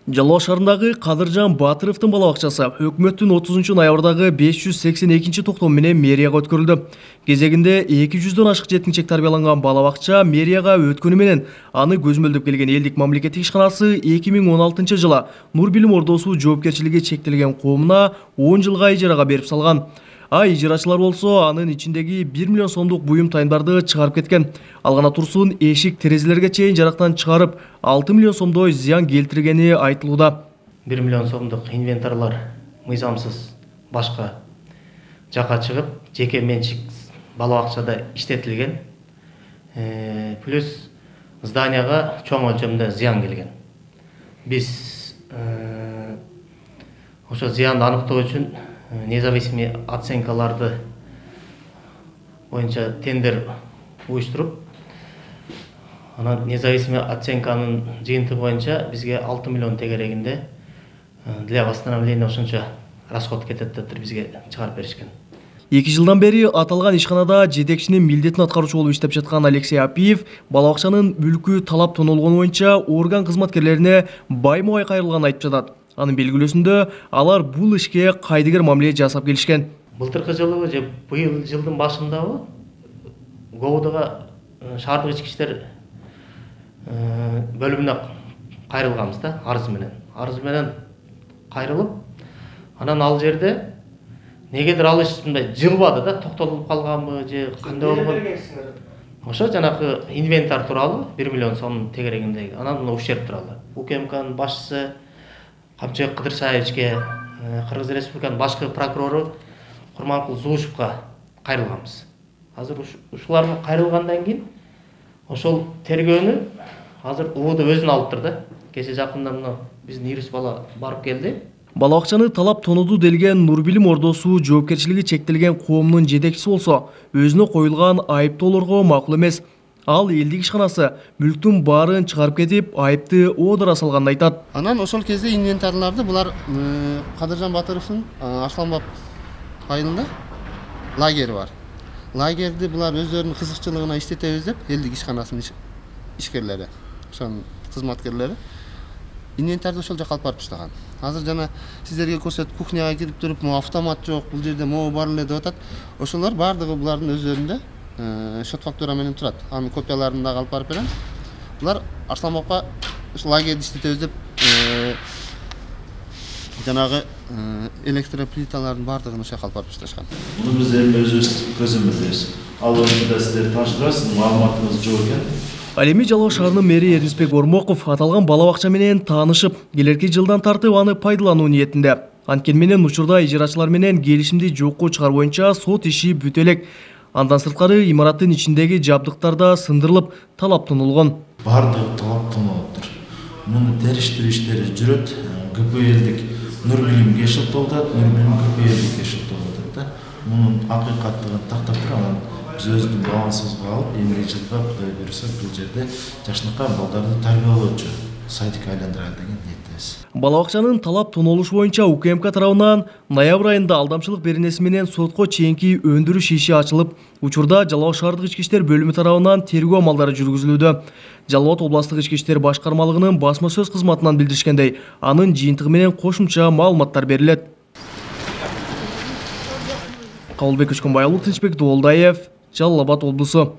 Жалал шаарындагы Кадыржан Батыровдун балабакчасы өкмөттүн 30-ноябрдагы 582 токтом менен мэрияга өткөрүлдү. Кезегинде 200дөн ашык жеткинчек тарбияланган балабакча мэрияга өткөнү менен аны көзмөлдөп келген элдик мамлекеттик ишканасы 2016 жылы Нур Билим Ордосу жоопкерчилиги чектелген коомуна 10 жылга ижарага берип салган. Ижарачылар болсо анын ичиндеги 1 миллион сомдук буюм тайындарды чыгарып кеткен. Ал гана турсун эшик терезелерге чейин жарактан чыгарып 6 миллион сомдой зыян келтиргени айтылууда. 1 миллион сомдук инвентарлар мыйзамсыз башка жака чыгып, жеке менчик балабакчада иштетилген. Плюс зданияга чоң өлчөмдө зыян келген. Биз ошо зыянды аныктоо үчүн независимый оценкаларды боюнча тендер уюштуруп, анан независимый оценканын жыйынтыгы боюнча бизге 6 миллион тегерегинде для восстановления ошончо расход кетет деп бизге чыгарып беришкен. 2 жылдан бери аталган ишканада жетекчинин милдетин аткаруучу болуп иштеп жаткан Алексей Апиев балабакчанын мүлкү талап тонолгону боюнча орган кызматкерлерине баймубай кайрылганын айтып жатат. Анын белгилөөсүндө алар бул ишке кайдыгер мамиле жасап келишкен. Былтыркы жылы же быйыл жылдын башындабы ГОУДга шаардык ички иштер бөлүмүнө кайрылганбыз да, арыз менен. Арыз менен кайрылып, анан ал жерде негедир ал иш мындай жылбады да, токтолуп калганбы же кандай болгон. Ошо жанакы инвентар тууралуу 1 миллион сом тегерегиндеги анан ущерб тууралуу. УКМКнын башчысы Камчыбек Кыдыршаевичке, Кыргыз Республиканын башкы прокурору Курманкул Зуушевга кайрылганбыз. Азыр ушуларга кайрылгандан кийин ошол тергөөнү азыр УВД өзүн алыптыр да. Кече жакында мына биздин ирис бала барып келди. Балабакчаны талап тонуду делген Нур Билим Ордосу жоопкерчилиги чектелген коомдун жетекчиси болсо, өзүнө коюлган айыптоолорго макул эмес. Ал элдик ишканасы мүлктүн баарын чыгарып кетип, айыпты оодора салганын айтат. Анан ошол кезде инвентарларды булар Кадыржан Батыровдун Арсланбап айылында лагери бар. Лагерди булар өздөрүнүн кызыкчылыгына иштетебиз деп, элдик ишканасынын ишкерлери, ошонун кызматкерлери инвентарды ошол жака алып барып таштаган. Азыр жана сиздерге көрсөтүп кухняга кирип туруп, могу автомат жок, бул жерде могу бар эле деп атат. Ошолор бардыгы булардын өздөрүндө шот фактура менен турат. Анын копияларын дагы алып барып берем. Булар Арсланбапка ушул лагерди иштетебиз деп жанагы электроплиталардын бардыгын ошол жака алып барып ташташкан. Муну биз эми өзүбүз көзөмөлдөйбүз. Ал боюнча сиздер тапшырасыз, маалыматыңыз жок экен. Ал эми Жалал шаарынын мэри Эрнисбек Ормоков аталган балабакча менен таанышып, келерки жылдан тартып аны пайдалануу ниетинде. Анткени менен учурда ижарачылар менен келишимди жокко чыгаруу боюнча сот иши бүтө элек. Андан сырткары имараттын ичиндеги жабдыктарда сындырылып, талап тонолгон. Бардыгы талап тонолуптур. Муну териштирүү иштери жүрөт. КПЛдик Нур Билим кешилтип атат, Нур Билим КПЛдик кешилтип атат да. Мунун акыйкаттыгын тактап туруп, анан биз өзүбүздүн балансыбызга алып, эмне жылга Кудай буйруса бул жерде жашынакай балдарды тарбиялоочу садик айландыралы деген ниеттебиз. Балабакчанын талап тонолушу боюнча УКМК тарабынан ноябрь айында алдамчылык беренеси менен сотко чейинки өндүрүш иши ачылып, учурда Жалал шаардык ички иштер бөлүмү тарабынан тергөө амалдары жүргүзүлүүдө. Жалал областык ички иштер башкармалыгынын басма сөз кызматынан билдиришкендей, анын жыйынтыгы менен кошумча маалыматтар берилет. Кабылбек Өчкөнбай, Тынчбек Доолдаев, Жалал Абад облусу.